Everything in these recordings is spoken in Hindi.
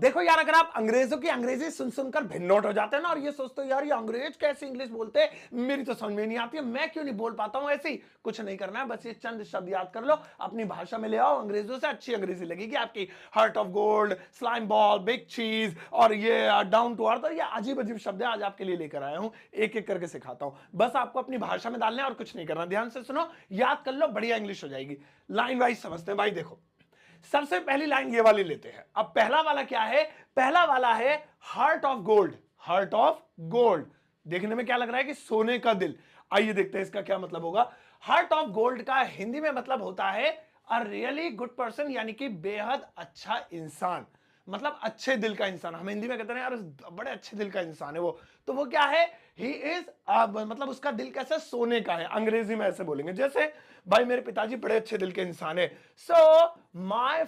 देखो यार, अगर आप अंग्रेजों की अंग्रेजी सुन सुनकर भिन्नोट हो जाते हैं ना और ये सोचते हो यार ये अंग्रेज कैसे इंग्लिश बोलते हैं, मेरी तो समझ में नहीं आती है, मैं क्यों नहीं बोल पाता हूं, ऐसे ही कुछ नहीं करना है, बस ये चंद शब्द याद कर लो, अपनी भाषा में ले आओ, अंग्रेजों से अच्छी अंग्रेजी लगेगी आपकी। Heart of gold, slime ball, big चीज और ये डाउन टू अर्थ, ये अजीब अजीब शब्द आज आपके लिए लेकर आया हूं, एक एक करके सिखाता हूं, बस आपको अपनी भाषा में डालना है और कुछ नहीं करना। ध्यान से सुनो, याद कर लो, बढ़िया इंग्लिश हो जाएगी। लाइन वाइज समझते हैं भाई। देखो सबसे पहली लाइन ये वाली लेते हैं। अब पहला वाला क्या है? पहला वाला है heart of gold. Heart of gold देखने में क्या लग रहा है कि सोने का दिल। आइए देखते हैं इसका क्या मतलब होगा। हार्ट ऑफ गोल्ड का हिंदी में मतलब होता है अ रियली गुड पर्सन, यानी कि बेहद अच्छा इंसान, मतलब अच्छे दिल का इंसान। हम हिंदी में कहते हैं यार बड़े अच्छे दिल का इंसान है वो, तो वो क्या है? ही इज, मतलब उसका दिल कैसे? सोने का है। अंग्रेजी में ऐसे बोलेंगे जैसे भाई मेरे पिताजी बड़े अच्छे दिल के इंसान है। So my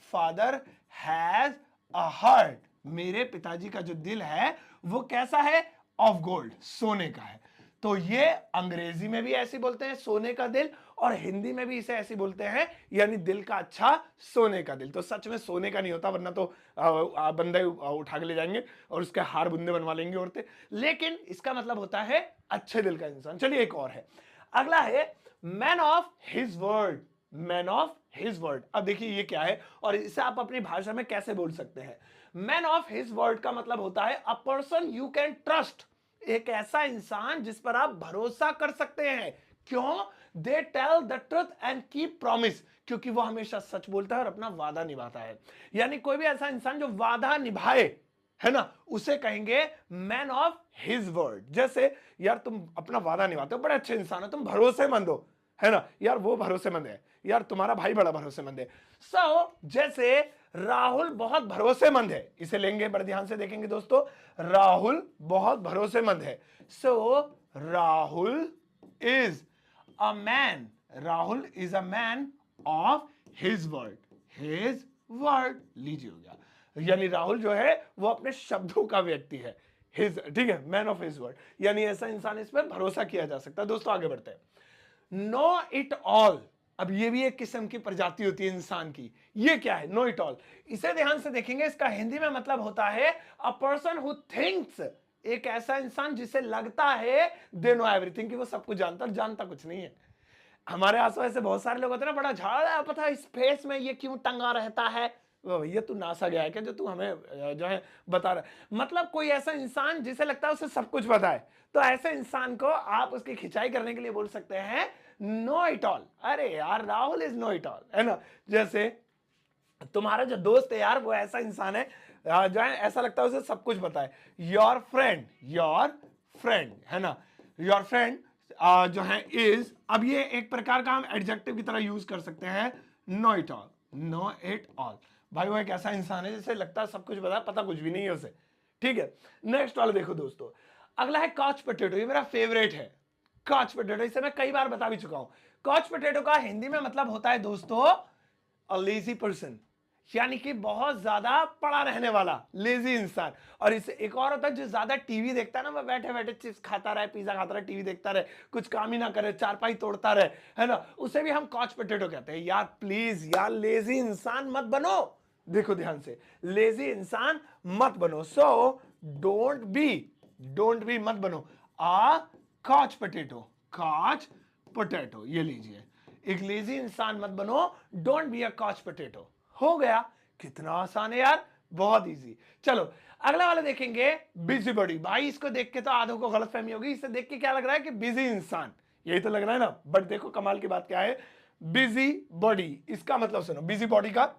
father has a heart. मेरे पिताजी का जो दिल है वो कैसा है? ऑफ गोल्ड, सोने का है। तो ये अंग्रेजी में भी ऐसे बोलते हैं सोने का दिल, और हिंदी में भी इसे ऐसे बोलते हैं, यानी दिल का अच्छा, सोने का दिल। तो सच में सोने का नहीं होता, वरना तो बंदे उठा के ले जाएंगे और उसके हार बुंदे बनवा लेंगे औरतें। लेकिन इसका मतलब होता है अच्छे दिल का इंसान। चलिए एक और है, अगला है man of his word. Man of his word. अब देखिए ये क्या है और इसे आप अपनी भाषा में कैसे बोल सकते हैं। मैन ऑफ हिज वर्ड का मतलब होता है a person you can trust. एक ऐसा इंसान जिस पर आप भरोसा कर सकते हैं। क्यों? They tell the truth and keep promise, क्योंकि वो हमेशा सच बोलता है और अपना वादा निभाता है। यानी कोई भी ऐसा इंसान जो वादा निभाए, है ना, उसे कहेंगे मैन ऑफ हिज वर्ड। जैसे यार तुम अपना वादा निभाते हो, बड़े अच्छे इंसान हो, तुम भरोसेमंद हो, है ना, यार वो भरोसेमंद है, यार तुम्हारा भाई बड़ा भरोसेमंद है। जैसे राहुल बहुत भरोसेमंद है, इसे लेंगे, बड़े ध्यान से देखेंगे दोस्तों, राहुल बहुत भरोसेमंद है। Rahul is a man, Rahul is a man of his word. His word लीजिए हो गया, यानी राहुल जो है वो अपने शब्दों का व्यक्ति है। हिज, ठीक है, मैन ऑफ हिज वर्ड, यानी ऐसा इंसान, इस पर भरोसा किया जा सकता है। दोस्तों आगे बढ़ते हैं। Know it all. अब ये भी एक किस्म की प्रजाति होती है इंसान की। ये क्या है? Know it all. इसे ध्यान से देखेंगे, इसका हिंदी में मतलब होता है अ पर्सन हु थिंक्स। एक ऐसा इंसान जिसे लगता है दे नो एवरीथिंग, कि वो सब कुछ जानता, जानता कुछ नहीं है। हमारे आसपास ऐसे बहुत सारे लोग होते हैं ना, बड़ा झाड़ है, पता है स्पेस में ये क्यों टंगा रहता है, भैया तू नासा गया है क्या जो तू हमें जो है बता रहा है? मतलब कोई ऐसा इंसान जिसे लगता है उसे सब कुछ पता है, तो ऐसे इंसान को आप उसकी खिंचाई करने के लिए बोल सकते हैं नो इट ऑल। अरे यार Rahul is know it all, है ना। जैसे तुम्हारा जो दोस्त है यार वो ऐसा इंसान है जो है ऐसा लगता है उसे सब कुछ पता है। योर फ्रेंड है ना, योर फ्रेंड जो है इज, अब ये एक प्रकार का हम एडजेक्टिव की तरह यूज कर सकते हैं, know it all. Know it all, भाई वो एक ऐसा इंसान है जिसे लगता है सब कुछ पता है, पता कुछ भी नहीं है उसे। ठीक है, नेक्स्ट वाला देखो दोस्तों, अगला है कॉच पोटैटो। ये मेरा फेवरेट है, कॉच पोटैटो। इसे मैं कई बार बता भी चुका हूं। कॉच पोटैटो का हिंदी में मतलब होता है दोस्तों अ लेजी पर्सन, यानी कि बहुत ज्यादा पड़ा रहने वाला, लेजी इंसान। और इससे एक और होता है जो ज्यादा टीवी देखता है ना, वो बैठे बैठे चिप्स खाता रहे, पिज्जा खाता रहे, टीवी देखता रहे, कुछ काम ही ना करे, चारपाई तोड़ता रहे, है ना, उसे भी हम कॉच पोटैटो कहते हैं। यार प्लीज यार लेजी इंसान मत बनो। देखो ध्यान से, लेजी इंसान मत बनो। डोंट बी मत बनो, आ कॉच पोटैटो। कॉच पोटैटो, ये लीजिए, एक लेजी इंसान मत बनो, don't be a couch potato. हो गया, कितना आसान है यार, बहुत इजी। चलो अगला वाला देखेंगे, बिजी बॉडी। भाई इसको देख के तो आधों को गलतफहमी होगी, इसे देख के क्या लग रहा है कि बिजी इंसान, यही तो लग रहा है ना, बट देखो कमाल की बात क्या है, बिजी बॉडी। इसका मतलब सुनो, बिजी बॉडी का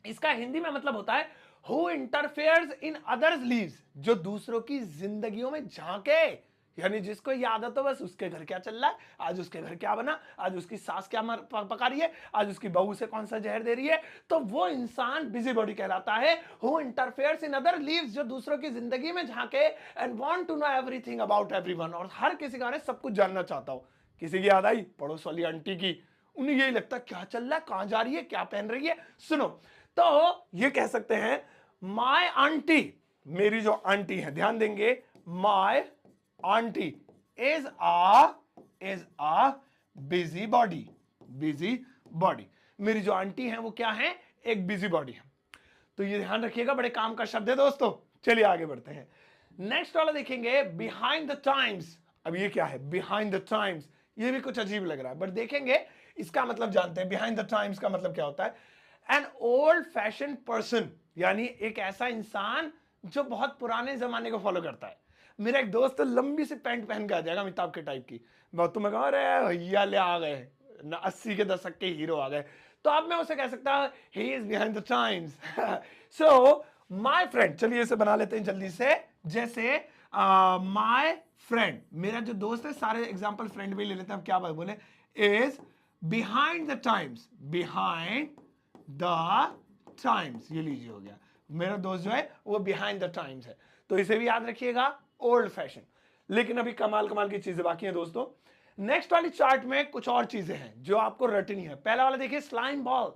इसका हिंदी में मतलब होता है who interferes in others leaves, जो दूसरों की जिंदगियों में झांके, यानी जिसको ये आदत हो बस उसके घर क्या चल रहा है, आज उसके घर क्या बना, आज उसकी सास क्या पका रही है, आज उसकी बहू से कौन सा जहर दे रही है, तो वो इंसान बिजी बॉडी कहलाता है। Who interferes in other lives, जो दूसरों की जिंदगी में झांके, and want to know everything about everyone, और हर किसी के बारे में सब कुछ जानना चाहता हो। किसी की याद आई पड़ोस वाली आंटी की, उन्हें यही लगता क्या चल रहा है, कहां जा रही है, क्या पहन रही है। सुनो, तो ये कह सकते हैं माय आंटी, मेरी जो आंटी है, ध्यान देंगे, my aunty is a busy body. Busy body, मेरी जो आंटी है वो क्या है, एक बिजी बॉडी है। तो ये ध्यान रखिएगा, बड़े काम का शब्द है दोस्तों। चलिए आगे बढ़ते हैं। नेक्स्ट वाला देखेंगे, बिहाइंड द टाइम्स। अब ये क्या है बिहाइंड द टाइम्स? ये भी कुछ अजीब लग रहा है, बट देखेंगे इसका मतलब जानते हैं। बिहाइंड द टाइम्स का मतलब क्या होता है? एन ओल्ड फैशन पर्सन, यानी एक ऐसा इंसान जो बहुत पुराने जमाने को फॉलो करता है। मेरा एक दोस्त तो लंबी सी पैंट पहन के आ जाएगा अमिताभ के टाइप की, बहुत तुम्हें कहा, अरे भैया ले आ गए, 80 के दशक के हीरो आ गए। तो अब मैं उसे कह सकता हूं he is behind the times. So my friend, चलिए इसे बना लेते हैं जल्दी से। जैसे माय फ्रेंड, मेरा जो दोस्त है, सारे एग्जांपल फ्रेंड में ले लेते हैं। अब क्या बात बोले, is behind the times, behind the times, ये लीजिए हो गया। मेरा दोस्त जो है वो बिहाइंड द टाइम्स है, तो इसे भी याद रखिएगा, ओल्ड फैशन। लेकिन अभी कमाल कमाल की चीजें बाकी हैं दोस्तों। नेक्स्ट वाली चार्ट में कुछ और चीजें हैं जो आपको रटनी है। पहला वाला देखिए, slime ball.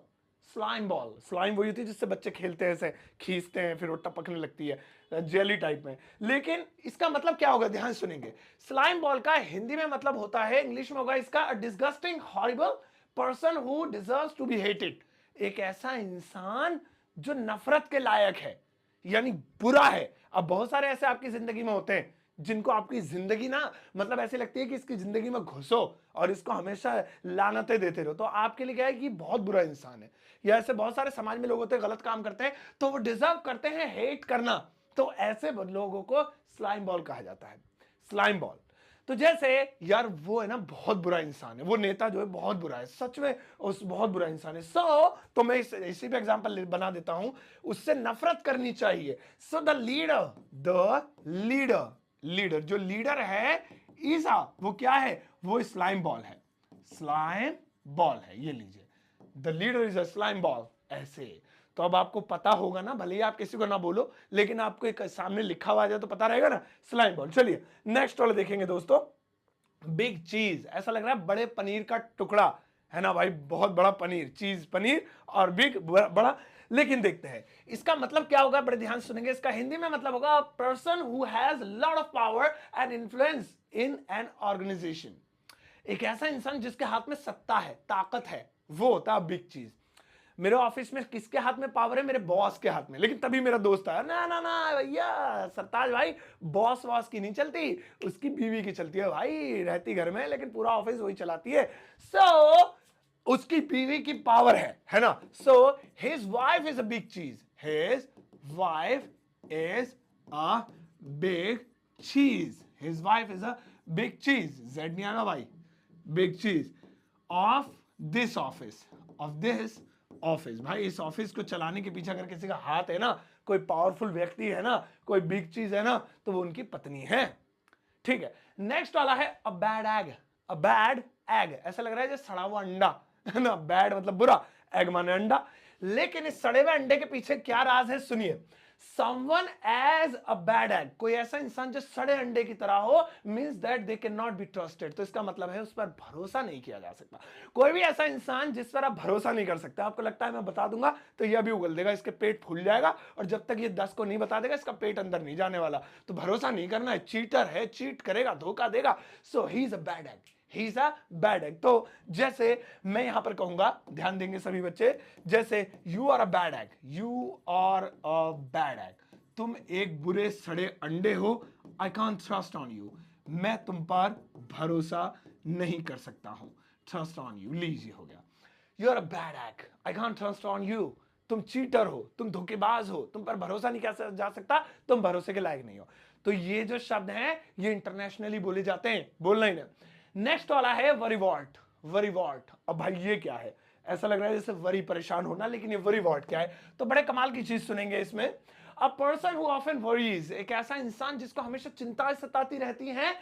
Slime ball, slime वही होती है जिससे बच्चे खेलते हैं, ऐसे खींचते हैं फिर वो टपकने लगती है, जेली टाइप में। लेकिन इसका मतलब क्या होगा, ध्यान सुनेंगे। स्लाइम बॉल का हिंदी में मतलब होता है, इंग्लिश में होगा इसका, disgusting horrible person who deserves to be hated. एक ऐसा इंसान जो नफरत के लायक है, यानी बुरा है। अब बहुत सारे ऐसे आपकी जिंदगी में होते हैं जिनको आपकी जिंदगी ना मतलब ऐसे लगती है कि इसकी जिंदगी में घुसो और इसको हमेशा लानतें देते रहो, तो आपके लिए क्या है कि बहुत बुरा इंसान है। या ऐसे बहुत सारे समाज में लोग होते हैं, गलत काम करते हैं तो वो डिजर्व करते हैं हेट करना, तो ऐसे लोगों को स्लाइम बॉल कहा जाता है। स्लाइम बॉल, तो जैसे यार वो है ना बहुत बुरा इंसान है, वो नेता जो है बहुत बुरा है, सच में उस बहुत बुरा इंसान है। तो मैं इसी पे एग्जांपल बना देता हूं, उससे नफरत करनी चाहिए। सो द लीडर जो लीडर है ईसा, वो क्या है, वो स्लाइम बॉल है। स्लाइम बॉल है, ये लीजिए, the leader is a slime ball, ऐसे। तो अब आपको पता होगा ना, भले ही आप किसी को ना बोलो, लेकिन आपको एक सामने लिखा हुआ आ जाए तो पता रहेगा ना, स्लाइम बॉल। चलिए नेक्स्ट वाला देखेंगे दोस्तों, बिग चीज। ऐसा लग रहा है बड़े पनीर का टुकड़ा, है ना भाई, बहुत बड़ा पनीर, चीज पनीर, और बिग बड़ा। लेकिन देखते हैं इसका मतलब क्या होगा, बड़े ध्यान सुनेंगे। इसका हिंदी में मतलब होगा, person who has lot of power and influence in an organisation. एक ऐसा इंसान जिसके हाथ में सत्ता है, ताकत है, वो होता है बिग चीज। मेरे ऑफिस में किसके हाथ में पावर है, मेरे बॉस के हाथ में। लेकिन तभी मेरा दोस्त आया, ना ना ना भैया सरताज भाई, बॉस वॉस की नहीं चलती, उसकी बीवी की चलती है भाई, रहती घर में लेकिन पूरा ऑफिस वही चलाती है। उसकी बीवी की पावर है ना। So his wife is a big cheese, his wife is a big cheese, his wife is a big cheese, Z नहीं आना भाई, big cheese of this office, of this office. भाई इस ऑफिस को चलाने के पीछे अगर किसी का हाथ है ना, कोई पावरफुल व्यक्ति है ना, कोई बिग चीज है ना, तो वो उनकी पत्नी है। ठीक है, नेक्स्ट वाला है अ बैड एग। अ बैड एग, ऐसा लग रहा है जैसे सड़ा हुआ अंडा, है ना। बैड मतलब बुरा, एग माने अंडा। लेकिन इस सड़े हुए अंडे के पीछे क्या राज है, सुनिए। someone as a bad egg, कोई ऐसा इंसान जो सड़े अंडे की तरह हो, means that they cannot be trusted। तो इसका मतलब है उस पर भरोसा नहीं किया जा सकता। कोई भी ऐसा इंसान जिस पर आप भरोसा नहीं कर सकते, आपको लगता है मैं बता दूंगा तो यह भी उगल देगा, इसके पेट फूल जाएगा, और जब तक ये 10 को नहीं बता देगा इसका पेट अंदर नहीं जाने वाला। तो भरोसा नहीं करना है, चीटर है, चीट करेगा, धोखा देगा। So he is a bad egg, he is a bad egg. तो जैसे मैं यहां पर कहूंगा, ध्यान देंगे सभी बच्चे, जैसे you are a bad egg, you are a bad egg, तुम एक बुरे सड़े अंडे हो। I can't trust on you, मैं तुम पर भरोसा नहीं कर सकता हूं। ट्रस्ट ऑन यू, लीजिए हो गया। You are a bad egg, I can't trust on you, तुम चीटर हो, तुम धोखेबाज हो, तुम पर भरोसा नहीं किया जा सकता, तुम भरोसे के लायक नहीं हो। तो ये जो शब्द हैं ये इंटरनेशनली बोले जाते हैं, बोलना ही ना। नेक्स्ट वाला है वरीवॉट। वरीवॉट, अब भाई ये क्या है, ऐसा लग रहा है जैसे वरी परेशान होना, लेकिन ये वरीवॉट क्या है, तो बड़े कमाल की चीज सुनेंगे इसमें। A person who often worries, एक ऐसा इंसान जिसको हमेशा चिंता सताती रहती है,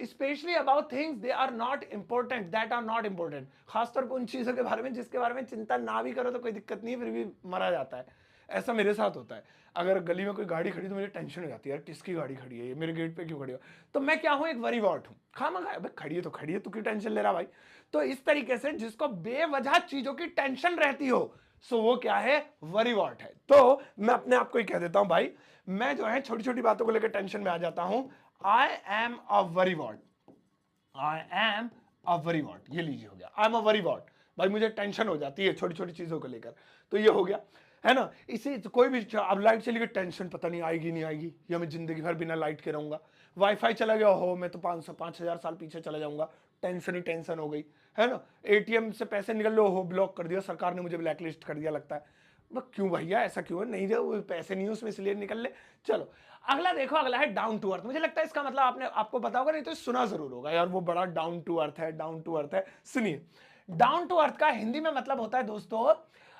specially about things they are not important, that are not important. खासतौर पर उन चीजों के बारे में जिसके बारे में चिंता ना भी करो तो कोई दिक्कत नहीं है, फिर भी मरा जाता है। ऐसा मेरे साथ होता है, अगर गली में कोई गाड़ी खड़ी तो मुझे टेंशन हो जाती है, यार किसकी गाड़ी खड़ी है, ये मेरे गेट पे क्यों खड़ी है। तो मैं क्या हूं, एक वरीवॉट हूं, खामखा भाई खड़ी है तो खड़ी है, तू क्यों टेंशन ले रहा भाई। तो इस तरीके से जिसको बेवजह चीजों की टेंशन रहती हो, सो वो क्या है, वरीवॉट है। तो मैं अपने आप को ही कह देता हूं भाई, मैं जो है छोटी छोटी बातों को लेकर टेंशन में आ जाता हूं। I am a वरीवॉट, I am a वरीवॉट, ये लीजिए हो गया, आई एम अ वरीवॉट। भाई मुझे टेंशन हो जाती है छोटी छोटी चीजों को लेकर, तो ये हो गया। है ना। इसी तो कोई भी अब लाइट चली गई, टेंशन, पता नहीं आएगी नहीं आएगी, या मैं जिंदगी भर बिना लाइट के रहूंगा। वाईफाई चला गया, हो मैं तो 5,000 साल पीछे चला जाऊंगा, टेंशन ही टेंशन हो गई, है ना। एटीएम से पैसे निकल लो, हो ब्लॉक कर दिया सरकार ने, मुझे ब्लैक लिस्ट कर दिया लगता है। क्यों भैया, ऐसा क्यों है, नहीं वो पैसे नहीं है उसमें इसलिए निकल ले। चलो अगला देखो, अगला है डाउन टू अर्थ। मुझे लगता है इसका मतलब आपको पता होगा, नहीं तो सुना जरूर होगा यार, वो बड़ा डाउन टू अर्थ है, डाउन टू अर्थ है। सुनिए, डाउन टू अर्थ का हिंदी में मतलब होता है दोस्तों,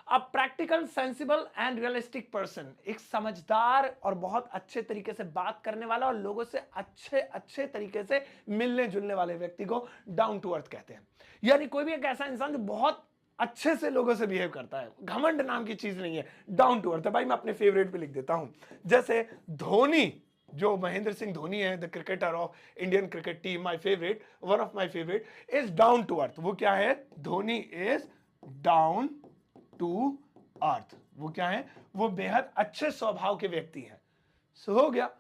a practical, sensible and realistic person. एक समझदार और बहुत अच्छे तरीके से बात करने वाला और लोगों से अच्छे अच्छे तरीके से मिलने जुलने वाले व्यक्ति को डाउन टू अर्थ कहते हैं। यानी कोई भी एक ऐसा इंसान जो बहुत अच्छे से लोगों से बिहेव करता है, घमंड नाम की चीज नहीं है, डाउन टू अर्थ है। भाई मैं अपने फेवरेट पे लिख देता हूं, जैसे धोनी, जो महेंद्र सिंह धोनी है, the cricketer of Indian cricket team, my favourite, one of my favourite, is down to earth. वो क्या है, Dhoni is down to earth. वो क्या है, वो बेहद अच्छे स्वभाव के व्यक्ति हैं। सो हो गया।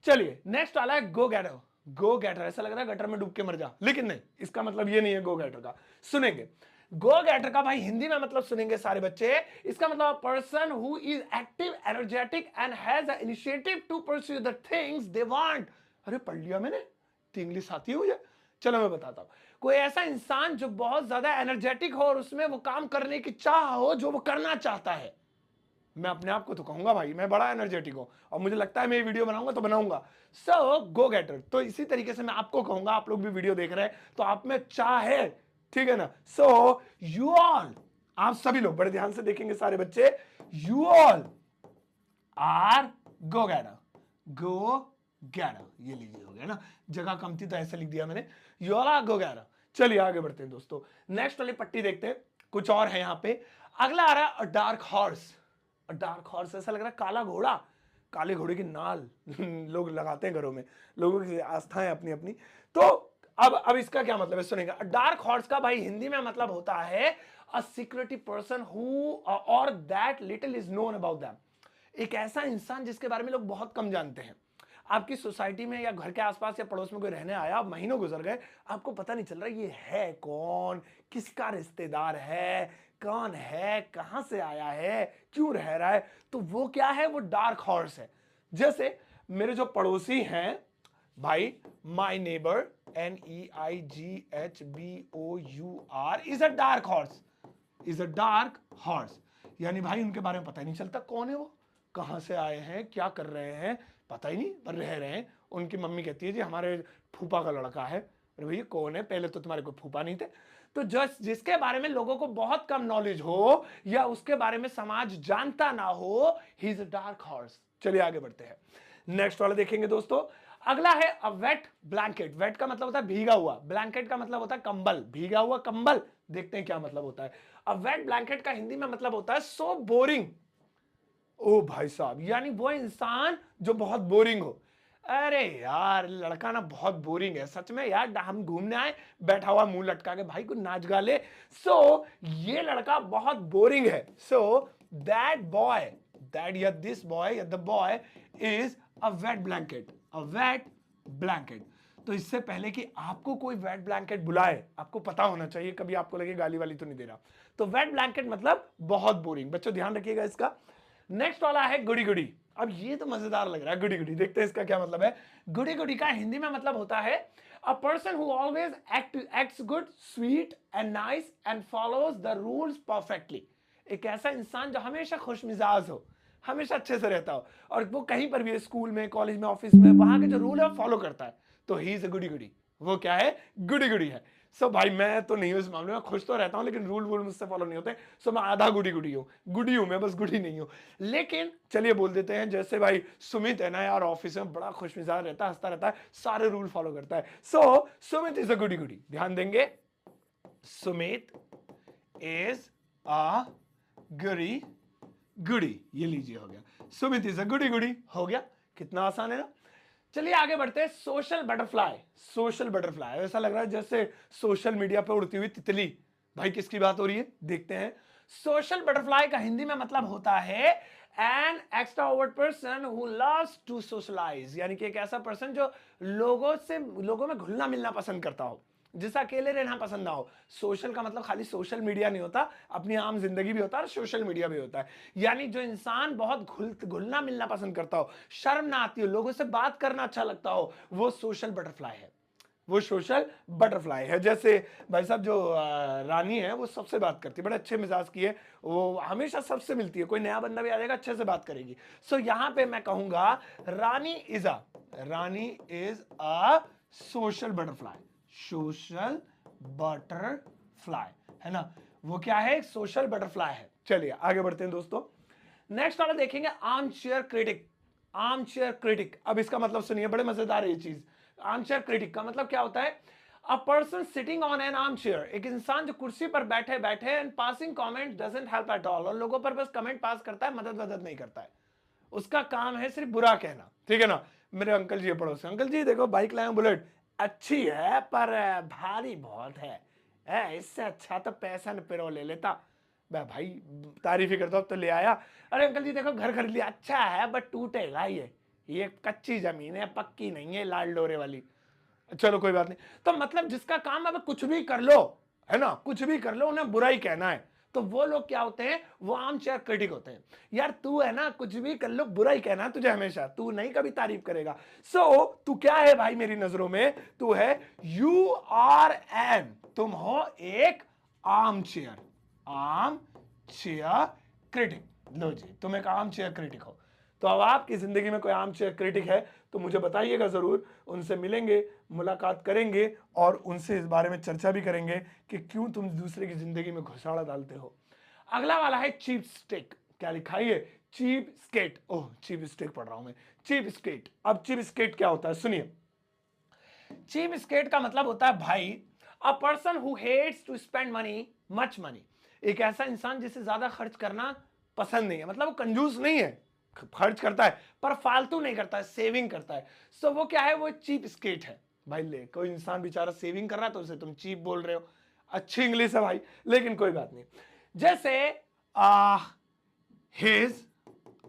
चलिए नेक्स्ट वाला है गो गेटर। गो गेटर, ऐसा लग रहा है गटर में डूब के मर जा, लेकिन नहीं, इसका मतलब ये नहीं है गो गेटर का। सुनेंगे गो गेटर का भाई हिंदी में मतलब, सुनेंगे सारे बच्चे, इसका मतलब person who is active, energetic and has a initiative to pursue the things they want. अरे पढ़ लिया मैंने, तो इंग्लिश आती है मुझे। चलो मैं बताता हूं, कोई ऐसा इंसान जो बहुत ज्यादा एनर्जेटिक हो और उसमें वो काम करने की चाह हो जो वो करना चाहता है। मैं अपने आप को तो कहूंगा भाई मैं बड़ा एनर्जेटिक हूं, और मुझे लगता है मैं ये वीडियो बनाऊंगा तो बनाऊंगा। सो गो गेटर। तो इसी तरीके से मैं आपको कहूंगा, आप लोग भी वीडियो देख रहे हैं तो आप में चाह है, ठीक है ना। सो यू ऑल, आप सभी लोग बड़े ध्यान से देखेंगे सारे बच्चे, you all are go getter. Go getter, ये लीजिए, हो गया ना, जगह कम थी तो ऐसा लिख दिया मैंने, you all are go getter. चलिए आगे बढ़ते हैं दोस्तों, नेक्स्ट वाली पट्टी देखते हैं, कुछ और है यहां पे। अगला आ रहा है डार्क हॉर्स। डार्क हॉर्स, ऐसा लग रहा है काला घोड़ा, काले घोड़े की नाल लोग लगाते हैं घरों में, लोगों की आस्था है अपनी अपनी। तो अब इसका क्या मतलब है, सुनेगा। डार्क हॉर्स का भाई हिंदी में मतलब होता है अ सिक्योरिटी पर्सन हु और that little is known about them. एक ऐसा इंसान जिसके बारे में लोग बहुत कम जानते हैं। आपकी सोसाइटी में या घर के आसपास या पड़ोस में कोई रहने आया, महीनों गुजर गए, आपको पता नहीं चल रहा ये है कौन, किसका रिश्तेदार है, कौन है, कहां से आया है, क्यों रह रहा है। तो वो क्या है, वो डार्क हॉर्स है। जैसे मेरे जो पड़ोसी हैं भाई, my neighbour, NEIGHBOUR is a dark horse, is a dark horse. यानी भाई उनके बारे में पता ही नहीं चलता कौन है वो, कहां से आए हैं, क्या कर रहे हैं, पता ही नहीं, पर रह रहे हैं। उनकी मम्मी कहती है जी हमारे फूफा का लड़का है। अरे भैया कौन है, पहले तो तुम्हारे कोई फूफा नहीं थे। तो जिसके बारे में लोगों को बहुत कम नॉलेज हो या उसके बारे में समाज जानता ना हो, ही इज अ डार्क हॉर्स। चलिए आगे बढ़ते हैं, नेक्स्ट वाला देखेंगे दोस्तों। अगला है अ वेट ब्लैंकेट। वेट का मतलब होता है भीगा हुआ, ब्लैंकेट का मतलब होता है कंबल, भीगा हुआ कंबल। देखते हैं क्या मतलब होता है। अ वेट ब्लैंकेट का हिंदी में मतलब होता है सो बोरिंग। ओ भाई साहब, यानी वो इंसान जो बहुत बोरिंग हो। अरे यार लड़का ना बहुत बोरिंग है सच में यार, हम घूमने आए, बैठा हुआ मुंह लटका के, भाई को नाच गा ले। सो ये लड़का बहुत बोरिंग है। सो दैट बॉय, दैट या दिस बॉय या the boy is a wait blanket, a wait blanket. तो इससे पहले कि आपको कोई वेट ब्लैंकेट बुलाए, आपको पता होना चाहिए, कभी आपको लगे गाली वाली तो नहीं दे रहा। तो वेट ब्लैंकेट मतलब बहुत बोरिंग। बच्चों ध्यान रखिएगा इसका। नेक्स्ट वाला है गुड़ी गुड़ी। अब ये तो मजेदार लग रहा है, गुड़ी गुड़ी। देखते हैं इसका क्या मतलब है। गुड़ी गुड़ी का हिंदी में मतलब होता है अ person who always acts good, sweet and nice and follows the rules perfectly. एक ऐसा इंसान जो हमेशा खुश मिजाज हो, हमेशा अच्छे से रहता हो, और वो कहीं पर भी, स्कूल में, कॉलेज में, ऑफिस में, वहां के जो रूल है फॉलो करता है, तो ही इज अ गुडी गुडी। वो क्या है, गुडी गुडी है। सो भाई मैं तो नहीं हूं इस मामले में, खुश तो रहता हूं लेकिन रूल वूल मुझसे फॉलो नहीं होते। सो मैं आधा गुडी गुडी हूं, गुडी हूं मैं, बस गुडी नहीं हूं। लेकिन चलिए बोल देते हैं, जैसे भाई सुमित है ना यार, ऑफिस में बड़ा खुश मिजाज रहता है, हंसता रहता है, सारे रूल फॉलो करता है। सो सुमित इज अ गुडी गुडी। ध्यान देंगे, सुमित इज अ गुडी गुडी, ये लीजिए हो गया, सुमित इज अ गुडी गुडी, हो गया। कितना आसान है ना। चलिए आगे बढ़ते हैं। Social butterfly. सोशल बटरफ्लाई, ऐसा लग रहा है जैसे सोशल मीडिया पे उड़ती हुई तितली। भाई किसकी बात हो रही है, देखते हैं। सोशल बटरफ्लाई का हिंदी में मतलब होता है an extrovert person who loves to socialise. यानी कि एक ऐसा पर्सन जो लोगों में घुलना मिलना पसंद करता हो, जिसे अकेले रहना पसंद ना हो। सोशल का मतलब खाली सोशल मीडिया नहीं होता, अपनी आम जिंदगी भी होता है और सोशल मीडिया भी होता है। यानी जो इंसान बहुत घुलना मिलना पसंद करता हो, शर्म ना आती हो, लोगों से बात करना अच्छा लगता हो, वो सोशल बटरफ्लाई है, वो सोशल बटरफ्लाई है। जैसे भाई साहब जो रानी है वो सबसे बात करती है, बड़े अच्छे मिजाज की है, वो हमेशा सबसे मिलती है, कोई नया बंदा भी आ जाएगा अच्छे से बात करेगी। सो यहां पे मैं कहूंगा Rani is a social butterfly, social butterfly, है ना, वो क्या है, एक सोशल बटरफ्लाई है। चलिए आगे बढ़ते हैं दोस्तों। नेक्स्ट वाला देखेंगे arm chair critic. Arm chair critic, अब इसका मतलब सुनिए, बड़े मजेदार है ये चीज। आर्म चेयर क्रिटिक का मतलब क्या होता है, a person sitting on an arm chair, एक इंसान जो कुर्सी पर बैठे बैठे and passing comment doesn't help at all, और लोगों पर बस कमेंट पास करता है, मदद वदद नहीं करता है, उसका काम है सिर्फ बुरा कहना, ठीक है ना। मेरे अंकल जी पड़ोस, अंकल जी देखो बाइक लाए बुलेट, अच्छी है पर भारी बहुत है, इससे अच्छा तो पैसा न पिरो ले लेता। मैं भाई तारीफ ही करता हूं, अब तो ले आया। अरे अंकल जी देखो घर खरीद लिया, अच्छा है बट टूटेगा, ये कच्ची जमीन है, पक्की नहीं है, लाल डोरे वाली। चलो कोई बात नहीं। तो मतलब जिसका काम अब कुछ भी कर लो, है ना, कुछ भी कर लो, उन्हें बुरा ही कहना है, तो वो लोग क्या होते हैं, वो आर्म चेयर क्रिटिक होते हैं। यार तू है ना, कुछ भी कर लो, बुरा ही कहना है तुझे हमेशा, तू नहीं कभी तारीफ करेगा। तू क्या है भाई मेरी नजरों में, तू है यू आर एन, तुम हो एक arm chair, arm chair critic. लो जी, तुम एक आर्म चेयर क्रिटिक हो। तो अब आपकी जिंदगी में कोई आर्म चेयर क्रिटिक है तो मुझे बताइएगा जरूर, उनसे मिलेंगे, मुलाकात करेंगे और उनसे इस बारे में चर्चा भी करेंगे कि क्यों तुम दूसरे की जिंदगी में घुसाड़ा डालते हो। अगला वाला है चीप स्टेक। क्या लिखा है, चीप स्केट। ओह चीप स्टेक पढ़ रहा हूं मैं, चीप स्केट। अब चीप स्केट क्या होता है सुनिए। चीप स्केट का मतलब होता है भाई, a person who hates to spend money, much money, एक ऐसा इंसान जिसे ज्यादा खर्च करना पसंद नहीं है, मतलब वो कंजूस नहीं है, खर्च करता है पर फालतू नहीं करता है, सेविंग करता है। सो वो क्या है, वो चीप स्केट है भाई। ले कोई इंसान बेचारा सेविंग कर रहा है तो उसे तुम चीप बोल रहे हो, अच्छी इंग्लिश है भाई, लेकिन कोई बात नहीं। जैसे हिज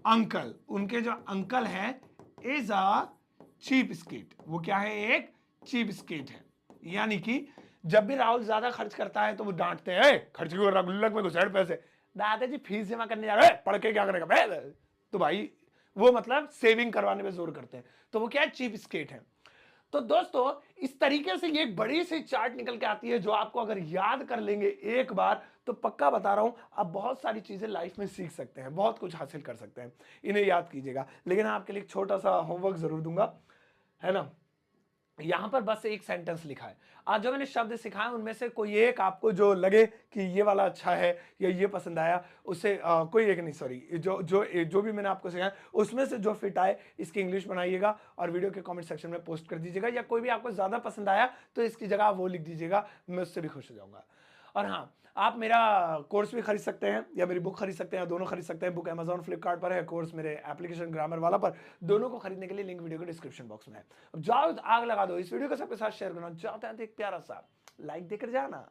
अंकल, उनके जो अंकल है, इज अ चीप स्केट, वो क्या है, एक चीप स्केट है। यानी कि जब भी राहुल ज्यादा खर्च करता है तो वो डांटते हैं, खर्च क्यों कर रहा, गुल्लक में घुसेड़ पैसे, दादाजी फीस जमा करने जा रहे हैं, पढ़ के क्या करेगा बे? तो भाई वो मतलब सेविंग करवाने पे जोर करते हैं, तो वो क्या है, चीप स्केट है। तो दोस्तों इस तरीके से ये एक बड़ी सी चार्ट निकल के आती है, जो आपको अगर याद कर लेंगे एक बार तो पक्का बता रहा हूं आप बहुत सारी चीजें लाइफ में सीख सकते हैं, बहुत कुछ हासिल कर सकते हैं। इन्हें याद कीजिएगा। लेकिन आपके लिए एक छोटा सा होमवर्क जरूर दूंगा, है ना। यहां पर बस एक सेंटेंस लिखा है, आज जो मैंने शब्द सिखाए उनमें से कोई एक आपको जो लगे कि ये वाला अच्छा है या ये पसंद आया, उससे कोई एक नहीं, सॉरी, जो भी मैंने आपको सिखाया उसमें से जो फिट आए इसकी इंग्लिश बनाइएगा और वीडियो के कमेंट सेक्शन में पोस्ट कर दीजिएगा, या कोई भी आपको ज्यादा पसंद आया तो इसकी जगह आप वो लिख दीजिएगा, मैं उससे भी खुश हो जाऊंगा। और हाँ, आप मेरा कोर्स भी खरीद सकते हैं या मेरी बुक खरीद सकते हैं, दोनों खरीद सकते हैं। बुक अमेजॉन फ्लिपकार्ट पर है, कोर्स मेरे एप्लीकेशन ग्रामर वाला पर। दोनों को खरीदने के लिए लिंक वीडियो के डिस्क्रिप्शन बॉक्स में है। अब जाओ आग लगा दो, इस वीडियो को सबके साथ शेयर करना चाहते हैं तो एक प्यारा सा लाइक देकर जाना।